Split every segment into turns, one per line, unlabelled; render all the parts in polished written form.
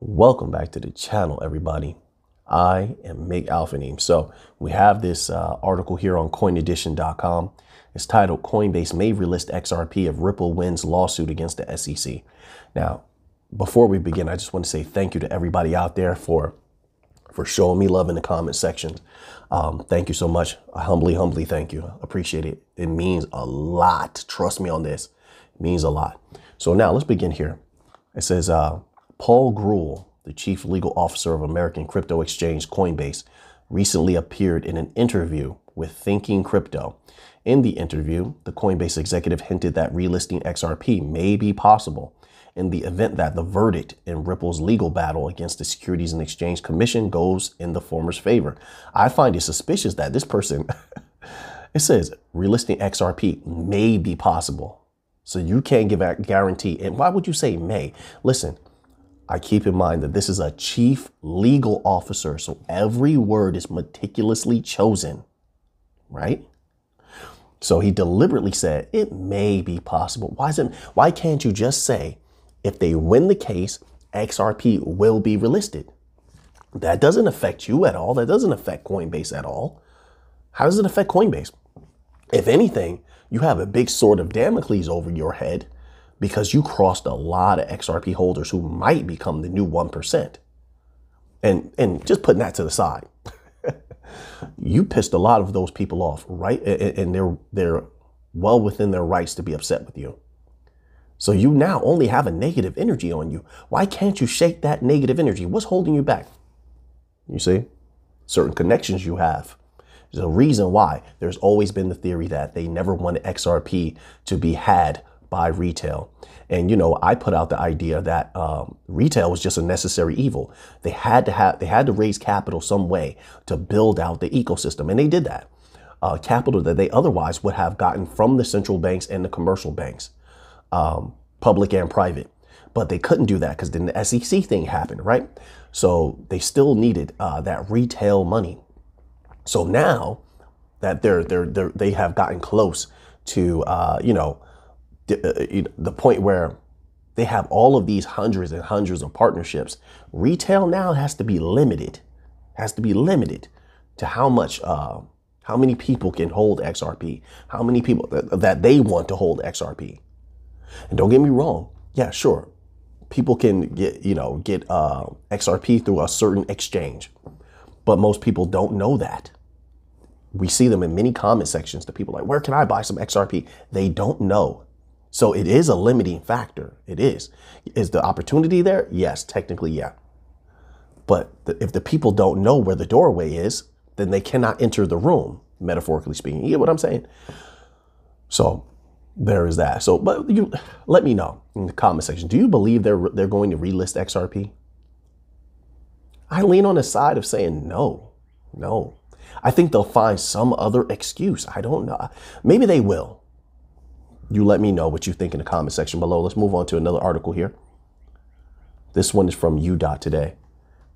Welcome back to the channel, everybody. I am Mig Alphanim. So we have this article here on coinedition.com. It's titled Coinbase May Relist XRP if Ripple Wins Lawsuit Against the SEC. Now, before we begin, I just want to say thank you to everybody out there for showing me love in the comment section. Thank you so much. I humbly thank you. Appreciate it. It means a lot. Trust me on this. It means a lot. So now let's begin here. It says, Paul Grewal, the chief legal officer of American crypto exchange Coinbase, recently appeared in an interview with Thinking Crypto. In the interview, the Coinbase executive hinted that relisting XRP may be possible in the event that the verdict in Ripple's legal battle against the Securities and Exchange Commission goes in the former's favor. I find it suspicious that this person, it says relisting XRP may be possible. So you can't give a guarantee. And why would you say may? Listen, I keep in mind that this is a chief legal officer, so every word is meticulously chosen, right? So he deliberately said it may be possible. Why can't you just say if they win the case, XRP will be relisted? That doesn't affect you at all. That doesn't affect Coinbase at all. How does it affect Coinbase? If anything, you have a big sword of Damocles over your head, because you crossed a lot of XRP holders who might become the new 1%. And just putting that to the side, you pissed a lot of those people off, right? And they're well within their rights to be upset with you. So you now only have a negative energy on you. Why can't you shake that negative energy? What's holding you back? You see, certain connections you have. There's a reason why. There's always been the theory that they never wanted XRP to be had by retail. And, you know, I put out the idea that retail was just a necessary evil. They had to raise capital some way to build out the ecosystem. And they did that. Capital that they otherwise would have gotten from the central banks and the commercial banks, public and private. But they couldn't do that because then the SEC thing happened, right? So they still needed that retail money. So now that they have gotten close to, the point where they have all of these hundreds and hundreds of partnerships, retail now has to be limited to how many people can hold XRP, how many people that they want to hold XRP. And don't get me wrong. Yeah, sure. People can get XRP through a certain exchange, but most people don't know that. We see them in many comment sections. The people like, where can I buy some XRP? They don't know. So it is a limiting factor. It is. Is the opportunity there? Yes, technically, yeah. But if the people don't know where the doorway is, then they cannot enter the room, metaphorically speaking. You get what I'm saying? So there is that. So, but you let me know in the comment section. Do you believe they're going to relist XRP? I lean on the side of saying no. I think they'll find some other excuse. I don't know. Maybe they will. You let me know what you think in the comment section below. Let's move on to another article here. This one is from U.Today,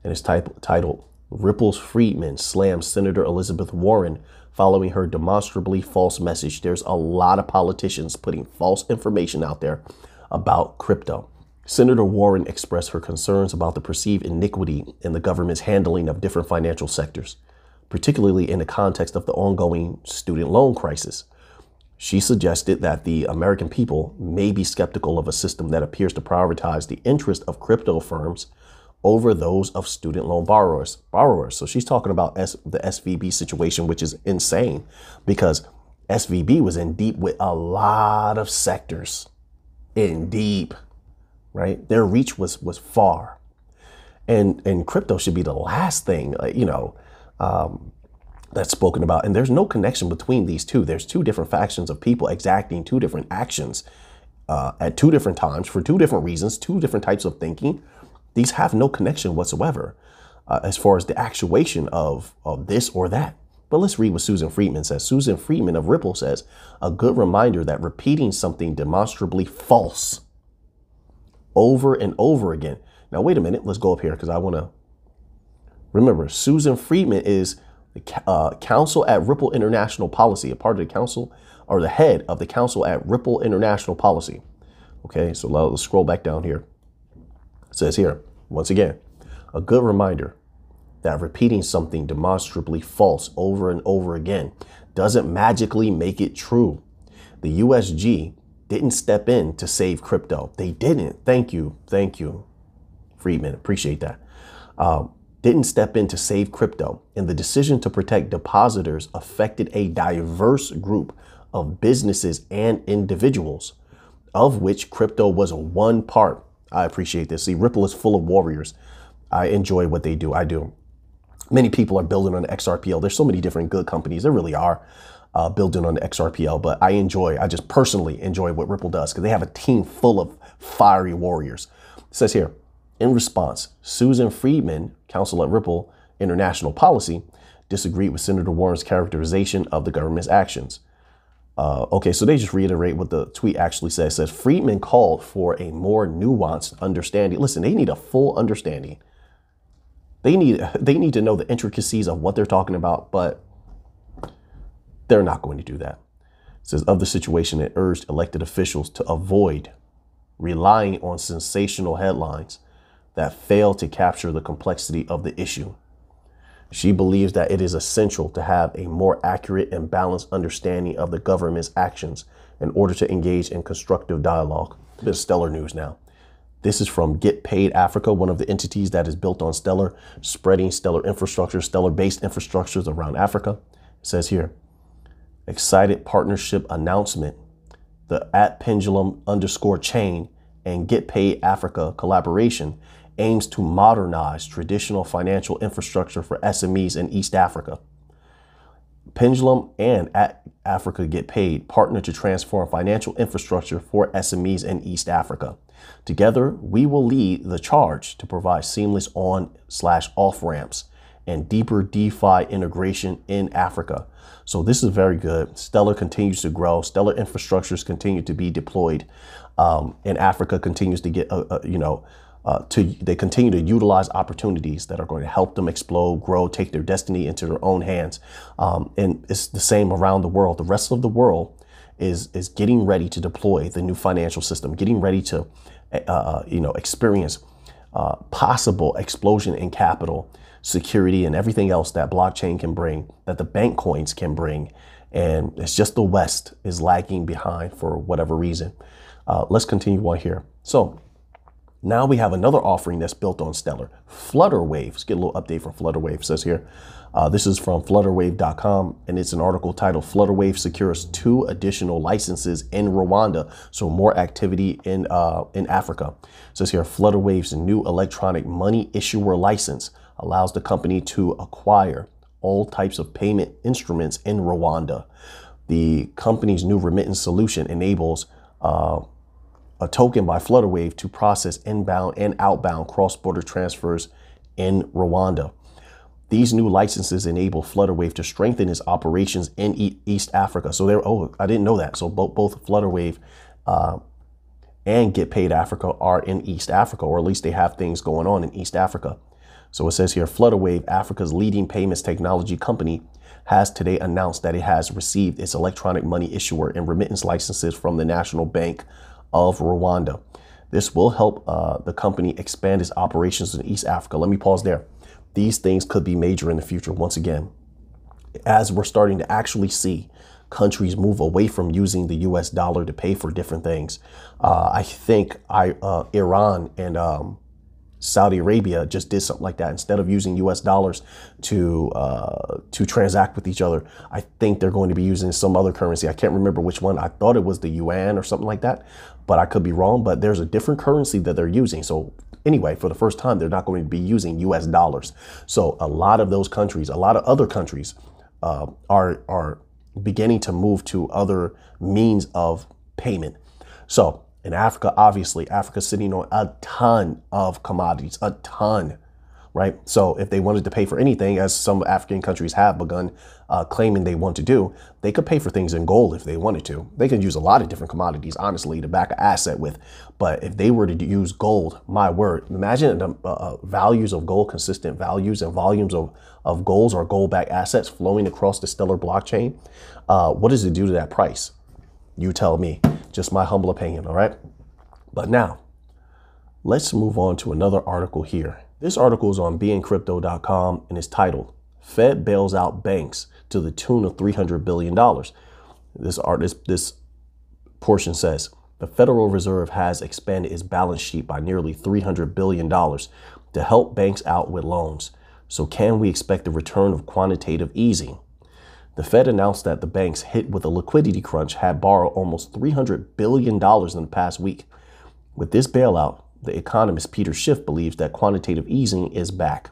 and it's titled Ripple's Freedman Slams Senator Elizabeth Warren Following Her Demonstrably False Message. There's a lot of politicians putting false information out there about crypto. Senator Warren expressed her concerns about the perceived iniquity in the government's handling of different financial sectors, particularly in the context of the ongoing student loan crisis. She suggested that the American people may be skeptical of a system that appears to prioritize the interest of crypto firms over those of student loan borrowers. So she's talking about the SVB situation, which is insane because SVB was in deep with a lot of sectors, in deep, right? Their reach was far, and crypto should be the last thing, that's spoken about. And there's no connection between these two. There's two different factions of people exacting two different actions at two different times for two different reasons, two different types of thinking. These have no connection whatsoever as far as the actuation of this or that. But let's read what Susan Friedman says. Susan Friedman of Ripple says, a good reminder that repeating something demonstrably false over and over again. Now, wait a minute. Let's go up here because I want to remember Susan Friedman is counsel at Ripple International Policy, a part of the council or the head of the council at Ripple International Policy. Okay, so let's scroll back down here. It says here, Once again, a good reminder that repeating something demonstrably false over and over again doesn't magically make it true. The USG didn't step in to save crypto. They didn't. Thank you. Thank you, Friedman. Appreciate that. Didn't step in to save crypto. And the decision to protect depositors affected a diverse group of businesses and individuals, of which crypto was one part. I appreciate this. See, Ripple is full of warriors. I enjoy what they do. I do. Many people are building on the XRPL. There's so many different good companies. There really are building on the XRPL. But I just personally enjoy what Ripple does because they have a team full of fiery warriors. It says here, in response, Susan Friedman, counsel at Ripple International Policy, disagreed with Senator Warren's characterization of the government's actions. Okay, so they just reiterate what the tweet actually says. It says Friedman called for a more nuanced understanding. Listen, they need a full understanding. They need to know the intricacies of what they're talking about, but they're not going to do that. It says of the situation, it urged elected officials to avoid relying on sensational headlines that fail to capture the complexity of the issue. She believes that it is essential to have a more accurate and balanced understanding of the government's actions in order to engage in constructive dialogue. There's Stellar news now. This is from Get Paid Africa, one of the entities that is built on Stellar, spreading Stellar infrastructure, Stellar-based infrastructures around Africa. It says here, excited partnership announcement. The @pendulum_chain and Get Paid Africa collaboration aims to modernize traditional financial infrastructure for SMEs in East Africa. Pendulum and @Africa Get Paid partner to transform financial infrastructure for SMEs in East Africa. Together, we will lead the charge to provide seamless on/off ramps and deeper DeFi integration in Africa. So this is very good. Stellar continues to grow. Stellar infrastructures continue to be deployed, and Africa continues to get, they continue to utilize opportunities that are going to help them explode, grow, take their destiny into their own hands. And it's the same around the world. The rest of the world is getting ready to deploy the new financial system, getting ready to, experience possible explosion in capital, security, and everything else that blockchain can bring, that the bank coins can bring. And it's just the West is lagging behind for whatever reason. Let's continue on here. So now we have another offering that's built on Stellar, Flutterwave. Let's get a little update from Flutterwave. It says here, this is from flutterwave.com, and it's an article titled Flutterwave secures 2 additional licenses in Rwanda. So more activity in Africa. It says here, Flutterwave's new electronic money issuer license allows the company to acquire all types of payment instruments in Rwanda. The company's new remittance solution enables a token by Flutterwave to process inbound and outbound cross-border transfers in Rwanda. These new licenses enable Flutterwave to strengthen its operations in East Africa. So I didn't know that. So both Flutterwave and Get Paid Africa are in East Africa, or at least they have things going on in East Africa. So it says here, Flutterwave, Africa's leading payments technology company, has today announced that it has received its electronic money issuer and remittance licenses from the National Bank of Rwanda. This will help the company expand its operations in East Africa. Let me pause there. These things could be major in the future. Once again, as we're starting to actually see countries move away from using the US dollar to pay for different things. I think Iran and Saudi Arabia just did something like that. Instead of using US dollars to transact with each other, I think they're going to be using some other currency. I can't remember which one. I thought it was the yuan or something like that, but I could be wrong. But there's a different currency that they're using. So anyway, for the first time, they're not going to be using US dollars. So a lot of those countries, a lot of other countries are beginning to move to other means of payment. So in Africa, obviously, Africa's sitting on a ton of commodities, a ton, right? So if they wanted to pay for anything, as some African countries have begun claiming they want to do, they could pay for things in gold if they wanted to. They can use a lot of different commodities, honestly, to back an asset with. But if they were to use gold, my word, imagine the values of gold, consistent values and volumes of golds or gold-backed assets flowing across the Stellar blockchain. What does it do to that price? You tell me. Just my humble opinion, all right? But now, Let's move on to another article here. This article is on beincrypto.com and is titled, Fed Bails Out Banks to the Tune of $300 billion. This portion says, the Federal Reserve has expanded its balance sheet by nearly $300 billion to help banks out with loans. So can we expect the return of quantitative easing? The Fed announced that the banks hit with a liquidity crunch had borrowed almost $300 billion in the past week. With this bailout, the economist Peter Schiff believes that quantitative easing is back.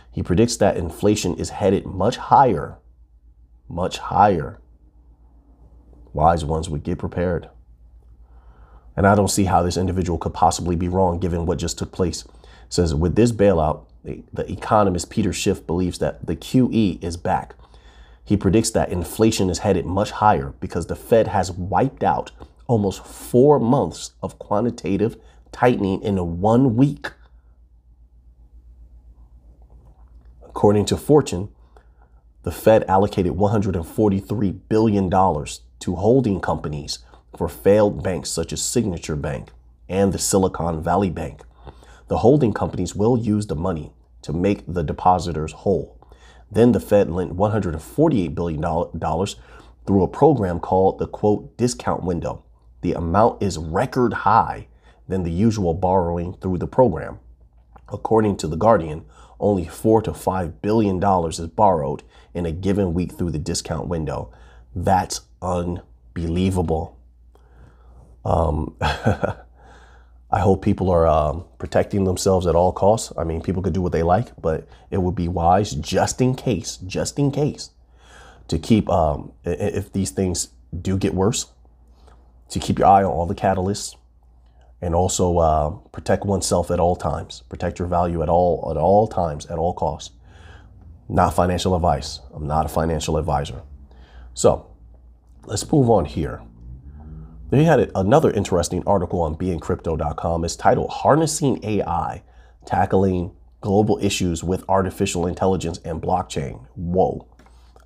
He predicts that inflation is headed much higher. Much higher. Wise ones would get prepared. And I don't see how this individual could possibly be wrong given what just took place. It says, with this bailout, the economist Peter Schiff believes that the QE is back. He predicts that inflation is headed much higher because the Fed has wiped out almost 4 months of quantitative tightening in 1 week. According to Fortune, the Fed allocated $143 billion to holding companies for failed banks such as Signature Bank and the Silicon Valley Bank. The holding companies will use the money to make the depositors whole. Then the Fed lent $148 billion through a program called the, quote, discount window. The amount is record high than the usual borrowing through the program. According to The Guardian, only $4 to $5 billion is borrowed in a given week through the discount window. That's unbelievable. I hope people are protecting themselves at all costs. I mean, people could do what they like, but it would be wise just in case, to keep, if these things do get worse, to keep your eye on all the catalysts and also protect oneself at all times. Protect your value at all times, at all costs. Not financial advice. I'm not a financial advisor. So let's move on here. They had another interesting article on beincrypto.com. It's titled Harnessing AI, Tackling Global Issues with Artificial Intelligence and Blockchain. Whoa.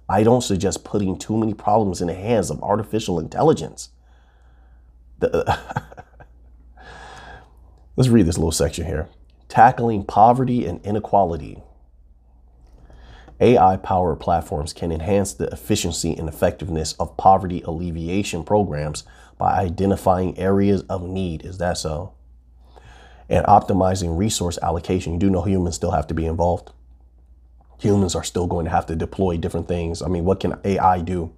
I don't suggest putting too many problems in the hands of artificial intelligence. Let's read this little section here. Tackling Poverty and Inequality. AI-powered platforms can enhance the efficiency and effectiveness of poverty alleviation programs by identifying areas of need. Is that so? And optimizing resource allocation. You do know humans still have to be involved. Humans are still going to have to deploy different things. I mean, what can AI do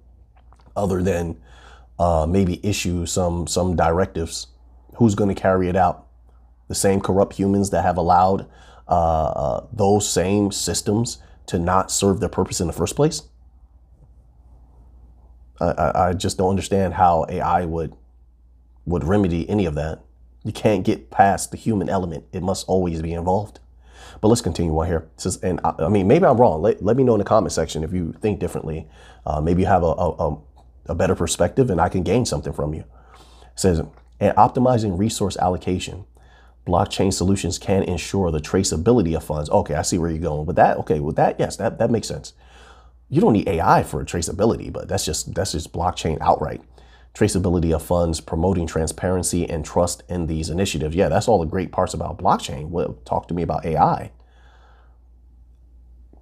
other than maybe issue some directives? Who's going to carry it out? The same corrupt humans that have allowed those same systems to not serve their purpose in the first place? I just don't understand how AI would remedy any of that. You can't get past the human element. It must always be involved. But let's continue on here. It says, and I mean, maybe I'm wrong. Let me know in the comment section if you think differently. Maybe you have a better perspective and I can gain something from you. It says, and optimizing resource allocation. Blockchain solutions can ensure the traceability of funds. Okay, I see where you're going with that. Okay, with that, yes, that makes sense. You don't need AI for traceability, but that's just blockchain outright. Traceability of funds, promoting transparency and trust in these initiatives. Yeah, that's all the great parts about blockchain. Well, talk to me about AI.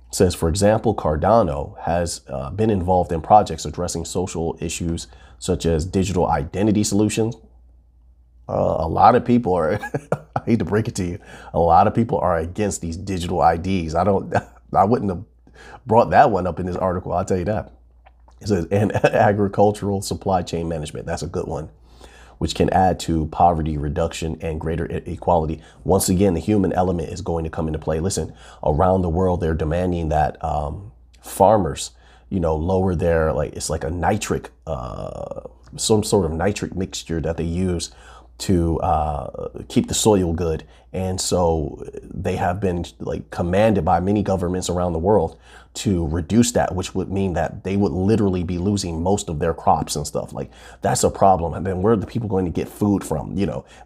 It says, for example, Cardano has been involved in projects addressing social issues such as digital identity solutions. A lot of people are, I hate to break it to you, a lot of people are against these digital IDs. I wouldn't have brought that one up in this article, I'll tell you that. It says, and agricultural supply chain management, that's a good one, which can add to poverty reduction and greater equality. Once again, the human element is going to come into play. Listen, around the world, they're demanding that farmers, lower their, it's like a nitric, some sort of nitric mixture that they use to keep the soil good. And so they have been commanded by many governments around the world to reduce that, which would mean that they would literally be losing most of their crops and stuff. That's a problem. And then where are the people going to get food from?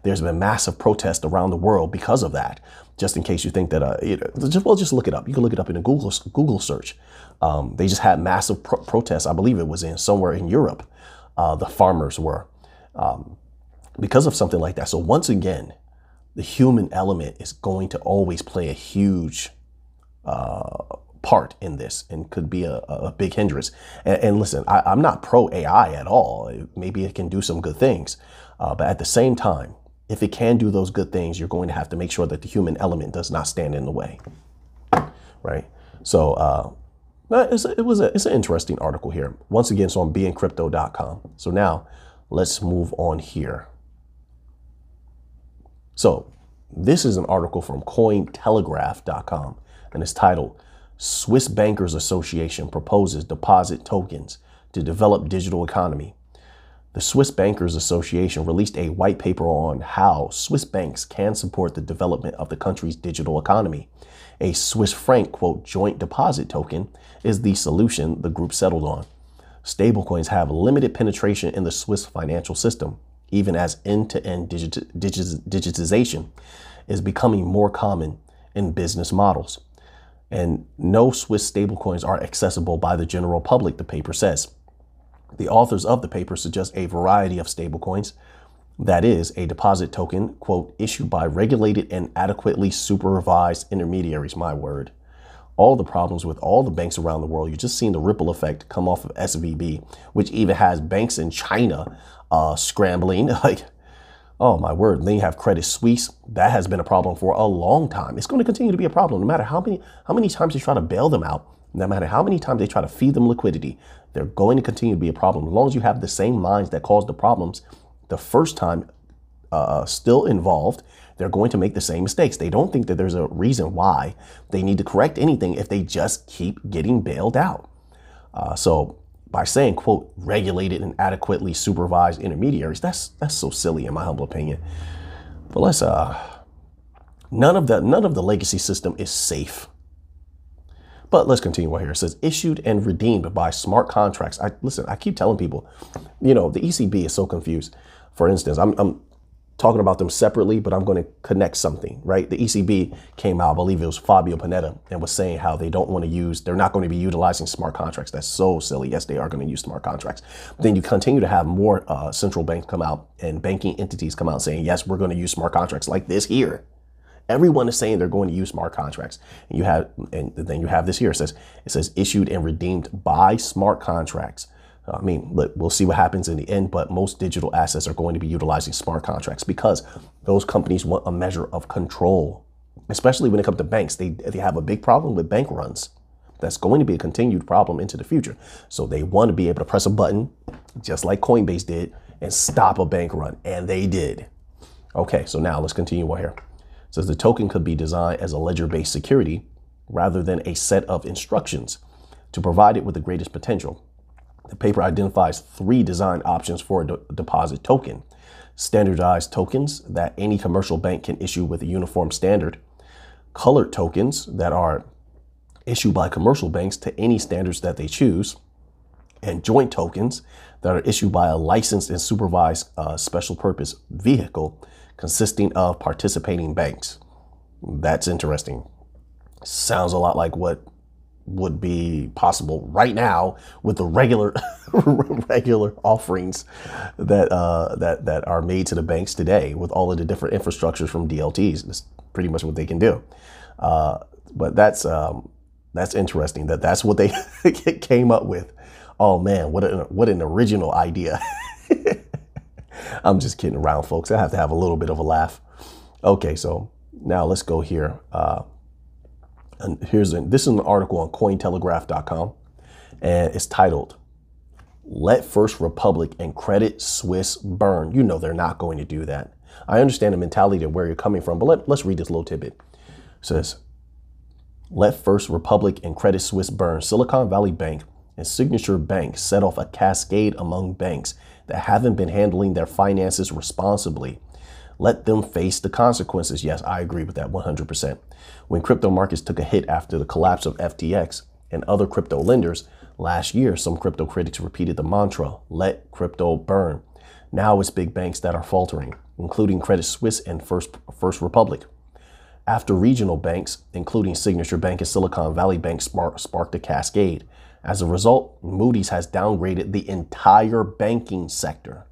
There's been massive protest around the world because of that. Just in case you think that, just look it up. You can look it up in a Google search. They just had massive protests. I believe it was somewhere in Europe. The farmers were, because of something like that. So once again, the human element is going to always play a huge part in this and could be a big hindrance. And listen, I'm not pro AI at all. Maybe it can do some good things. But at the same time, if it can do those good things, you're going to have to make sure that the human element does not stand in the way. Right. So it's an interesting article here. Once again, so on beincrypto.com. So now let's move on here. So this is an article from cointelegraph.com, and it's titled Swiss Bankers Association proposes deposit tokens to develop digital economy. The Swiss Bankers Association released a white paper on how Swiss banks can support the development of the country's digital economy. A Swiss franc, quote, joint deposit token is the solution the group settled on. Stablecoins have limited penetration in the Swiss financial system, even as end-to-end digitization is becoming more common in business models. And no Swiss stablecoins are accessible by the general public, the paper says. The authors of the paper suggest a variety of stablecoins, that is, a deposit token, quote, issued by regulated and adequately supervised intermediaries, my word. All the problems with all the banks around the world, you're just seeing the ripple effect come off of SVB, which even has banks in China scrambling, like, oh my word. And then you have Credit Suisse. That has been a problem for a long time. It's going to continue to be a problem no matter how many times they try to bail them out, no matter how many times they try to feed them liquidity. They're going to continue to be a problem. As long as you have the same minds that caused the problems the first time still involved, they're going to make the same mistakes. They don't think that there's a reason why they need to correct anything if they just keep getting bailed out. So by saying, quote, regulated and adequately supervised intermediaries, that's so silly in my humble opinion. But let's none of the legacy system is safe. But let's continue right here. It says issued and redeemed by smart contracts. I keep telling people, the ECB is so confused. For instance, I'm talking about them separately, but I'm going to connect something, right? The ECB came out, I believe it was Fabio Panetta, and was saying how they're not going to be utilizing smart contracts. That's so silly. Yes, they are going to use smart contracts. Then you continue to have more central banks come out and banking entities come out saying, yes, we're going to use smart contracts like this here. Everyone is saying they're going to use smart contracts. And then you have this here. It says issued and redeemed by smart contracts. I mean, look, we'll see what happens in the end, but most digital assets are going to be utilizing smart contracts because those companies want a measure of control, especially when it comes to banks. They have a big problem with bank runs. That's going to be a continued problem into the future. So they want to be able to press a button, just like Coinbase did, and stop a bank run. And they did. Okay, so now let's continue on here. It says the token could be designed as a ledger-based security rather than a set of instructions to provide it with the greatest potential. The paper identifies 3 design options for a deposit token: standardized tokens that any commercial bank can issue with a uniform standard, colored tokens that are issued by commercial banks to any standards that they choose, and joint tokens that are issued by a licensed and supervised special purpose vehicle consisting of participating banks. That's interesting. Sounds a lot like what would be possible right now with the regular offerings that are made to the banks today with all of the different infrastructures from DLTs. That's pretty much what they can do. But that's interesting that's what they came up with. Oh man, what an original idea. I'm just kidding around, folks. I have to have a little bit of a laugh. Okay, so now let's go here. And this is an article on cointelegraph.com, and it's titled, Let First Republic and Credit Suisse Burn. You know they're not going to do that. I understand the mentality of where you're coming from, but let's read this little tidbit. It says, Let First Republic and Credit Suisse burn. Silicon Valley Bank and Signature Bank set off a cascade among banks that haven't been handling their finances responsibly. Let them face the consequences. Yes, I agree with that 100%. When crypto markets took a hit after the collapse of FTX and other crypto lenders last year, some crypto critics repeated the mantra, let crypto burn. Now it's big banks that are faltering, including Credit Suisse and First Republic. After regional banks, including Signature Bank and Silicon Valley Bank, sparked a cascade. As a result, Moody's has downgraded the entire banking sector.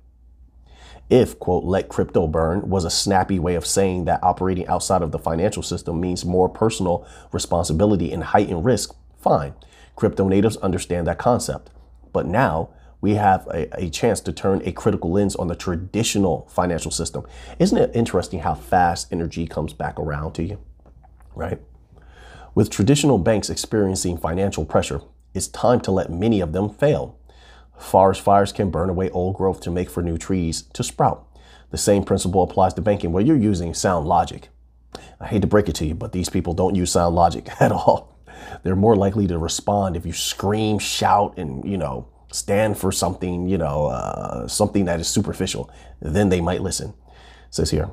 If, quote, let crypto burn was a snappy way of saying that operating outside of the financial system means more personal responsibility and heightened risk, fine. Crypto natives understand that concept. But now we have a chance to turn a critical lens on the traditional financial system. Isn't it interesting how fast energy comes back around to you, right? With traditional banks experiencing financial pressure, it's time to let many of them fail. Forest fires can burn away old growth to make for new trees to sprout. The same principle applies to banking, where you're using sound logic. I hate to break it to you, but these people don't use sound logic at all. They're more likely to respond if you scream, shout, and, stand for something, something that is superficial. Then they might listen. It says here,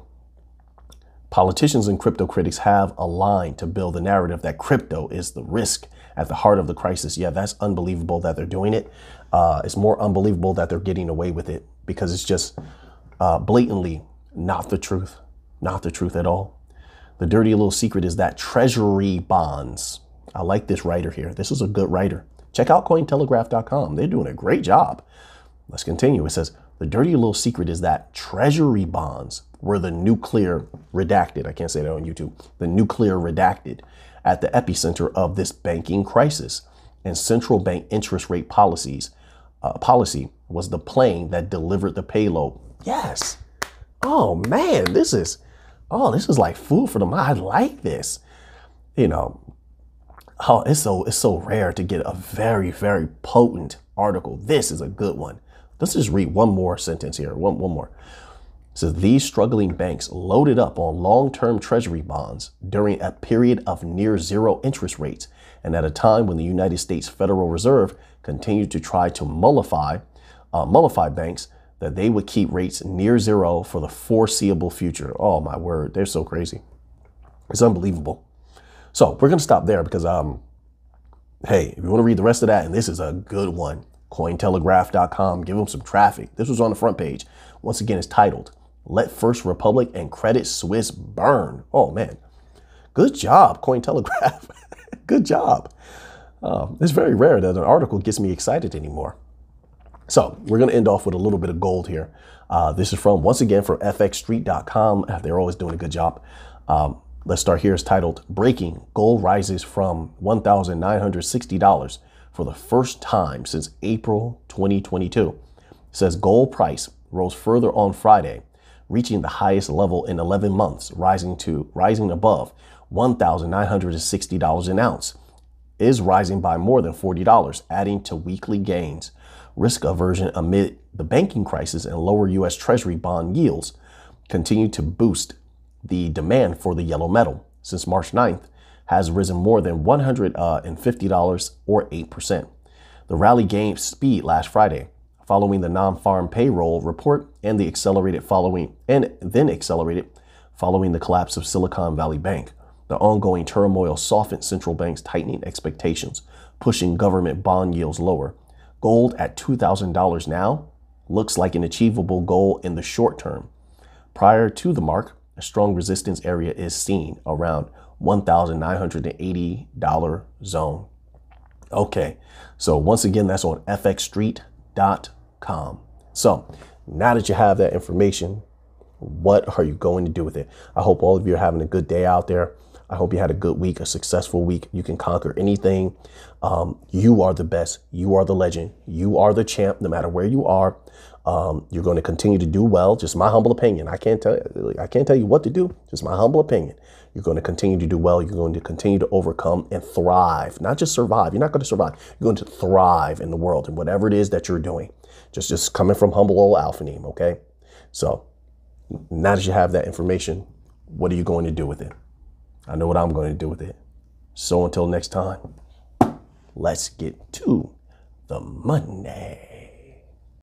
politicians and crypto critics have aligned to build the narrative that crypto is the risk at the heart of the crisis. Yeah, that's unbelievable that they're doing it. It's more unbelievable that they're getting away with it, because it's just blatantly not the truth at all. The dirty little secret is that treasury bonds. I like this writer here. This is a good writer. Check out Cointelegraph.com. They're doing a great job. Let's continue. It says, the dirty little secret is that treasury bonds were the nuclear redacted. I can't say that on YouTube. The nuclear redacted at the epicenter of this banking crisis. And central bank interest rate policy was the plane that delivered the payload. Yes. Oh man, this is like food for the mind. I like this. Oh, it's so rare to get a very, very potent article. This is a good one. Let's just read one more sentence here. One more. It says, these struggling banks loaded up on long-term treasury bonds during a period of near zero interest rates, and at a time when the United States Federal Reserve continued to try to mollify banks that they would keep rates near zero for the foreseeable future. Oh my word, they're so crazy. It's unbelievable. So we're going to stop there because, hey, if you want to read the rest of that, and this is a good one, Cointelegraph.com, give them some traffic. This was on the front page. Once again, it's titled, Let First Republic and Credit Suisse Burn. Oh, man. Good job, Cointelegraph. Good job. It's very rare that an article gets me excited anymore. So we're going to end off with a little bit of gold here. This is once again, from fxstreet.com. They're always doing a good job. Let's start here. It's titled, Breaking, Gold Rises from $1,960 for the first time since April 2022. It says gold price rose further on Friday, reaching the highest level in 11 months, rising above $1,960 an ounce, is rising by more than $40, adding to weekly gains. Risk aversion amid the banking crisis and lower U.S. Treasury bond yields continue to boost the demand for the yellow metal. Since March 9th, has risen more than $150 or 8%. The rally gained speed last Friday following the non-farm payroll report and then accelerated following the collapse of Silicon Valley Bank. The ongoing turmoil softened central banks' tightening expectations, pushing government bond yields lower. Gold at $2,000 now looks like an achievable goal in the short term. Prior to the mark, a strong resistance area is seen around $1,980 zone. Okay, so once again, that's on fxstreet.com. So now that you have that information, what are you going to do with it? I hope all of you are having a good day out there. I hope you had a good week, a successful week. You can conquer anything. You are the best. You are the legend. You are the champ, no matter where you are. You're going to continue to do well. Just my humble opinion. I can't tell you what to do. Just my humble opinion. You're going to continue to do well. You're going to continue to overcome and thrive, not just survive. You're not going to survive. You're going to thrive in the world and whatever it is that you're doing. Just coming from humble old Alphanim. Okay. So now that you have that information, what are you going to do with it? I know what I'm going to do with it. So until next time, let's get to the money.